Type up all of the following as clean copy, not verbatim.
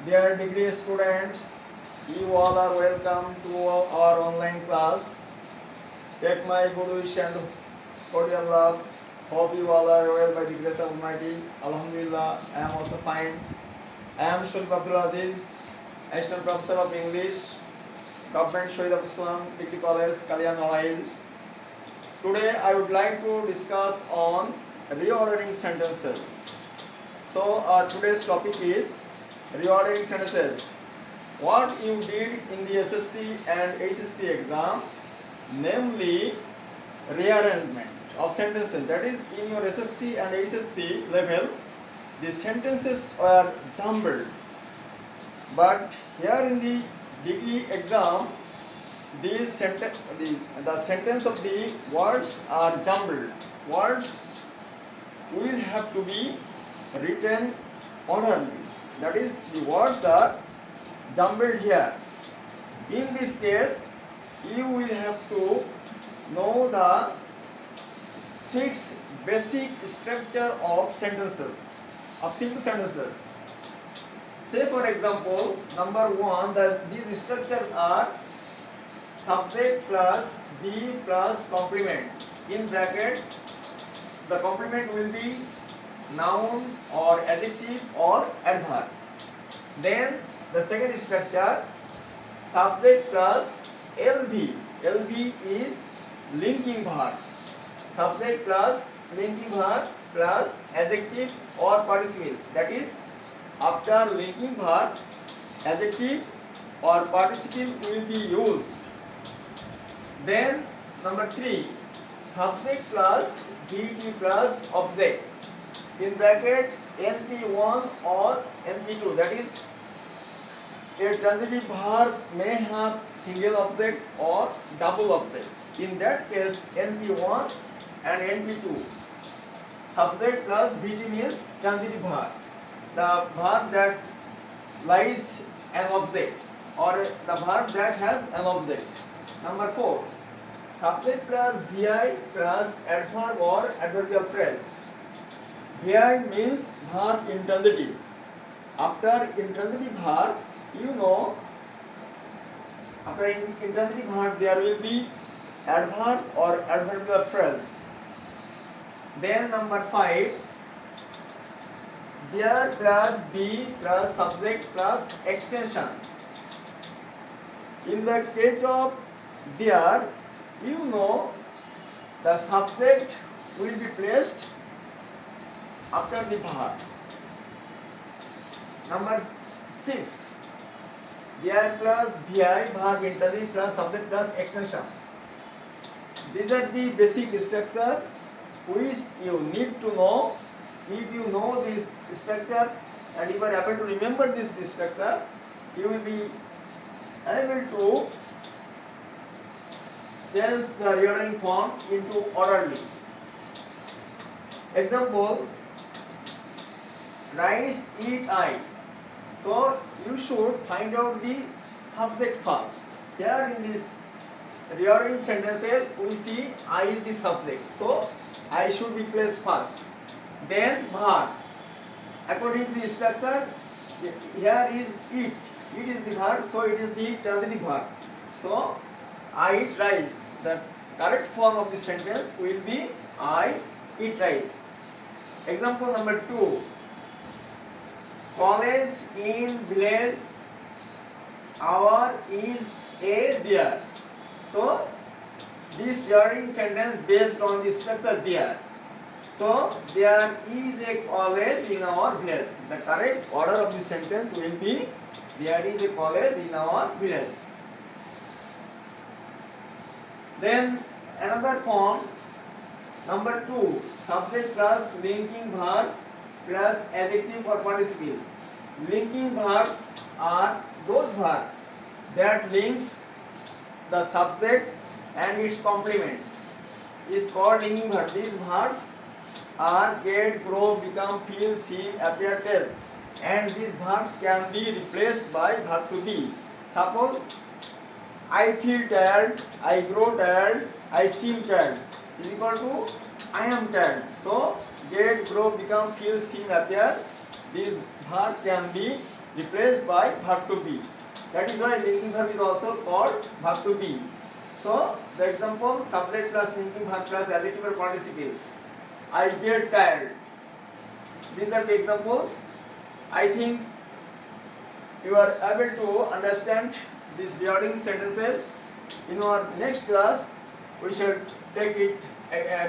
Dear degree students, you all are welcome to our online class. Take my good wish and cordial love. Hope you all are well by the grace of Almighty. Alhamdulillah, I am also fine. I am Sharif Abdul Aziz, Assistant Professor of English, Government Shahid of Islam, Degree College, Kalyan Oil. Today I would like to discuss on reordering sentences. So our today's topic is reordering sentences. What you did in the SSC and HSC exam, namely rearrangement of sentences. That is, in your SSC and HSC level, the sentences were jumbled. But here in the degree exam, the sentence of the words are jumbled. Words will have to be written orderly. That is, the words are jumbled here. In this case, you will have to know the 6 basic structure of sentences, of simple sentences. Say for example, number 1, that these structures are subject plus be plus complement. In bracket, the complement will be noun or adjective or adverb. Then the second structure, subject plus LV. LV is linking verb. Subject plus linking verb plus adjective or participle. That is, after linking verb, adjective or participle will be used. Then number 3, subject plus VT plus object. In bracket, NP1 or NP2. That is, a transitive verb may have single object or double object. In that case, NP1 and NP2. Subject plus VT means transitive verb, the verb that lies an object or the verb that has an object. Number 4, subject plus VI plus adverb or adverbial phrase. VI means verb intransitive. After intransitive verb, you know, after intransitive verb there will be adverb or adverbial phrase. Then number 5, there plus be plus subject plus extension. In the case of there, you know, the subject will be placed after the verb. Number 6, there plus VI, verb intransitive plus subject plus extension. These are the basic structure which you need to know. If you know this structure and if you are able to remember this structure, you will be able to change the reordering form into orderly. Example, rice, eat, I. So you should find out the subject first. Here in this reordering sentences, we see I is the subject. So I should be placed first. Then verb. According to the structure, here is eat. Eat is the verb, so it is the transitive verb. So I eat rice. The correct form of the sentence will be I eat rice. Example number 2. College in village, our is a there. So this reordering sentence based on the structure there. So there is a college in our village. The correct order of the sentence will be there is a college in our village. Then another form, number 2, subject plus linking verb plus adjective or participle. Linking verbs are those verbs that links the subject and its complement is called linking verb. These verbs are get, grow, become, feel, see, appear, tell, and these verbs can be replaced by verb to be. Suppose I feel tired, I grow tired, I seem tired is equal to I am tired. So get, grow, become, feel, seem, appear, these verb can be replaced by verb to be. That is why linking verb is also called verb to be. So the example, subject plus linking verb plus adjective or participle. I get tired. These are the examples. I think you are able to understand these regarding sentences. In our next class, we shall take it,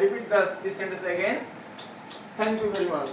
repeat this sentence again. Thank you very much.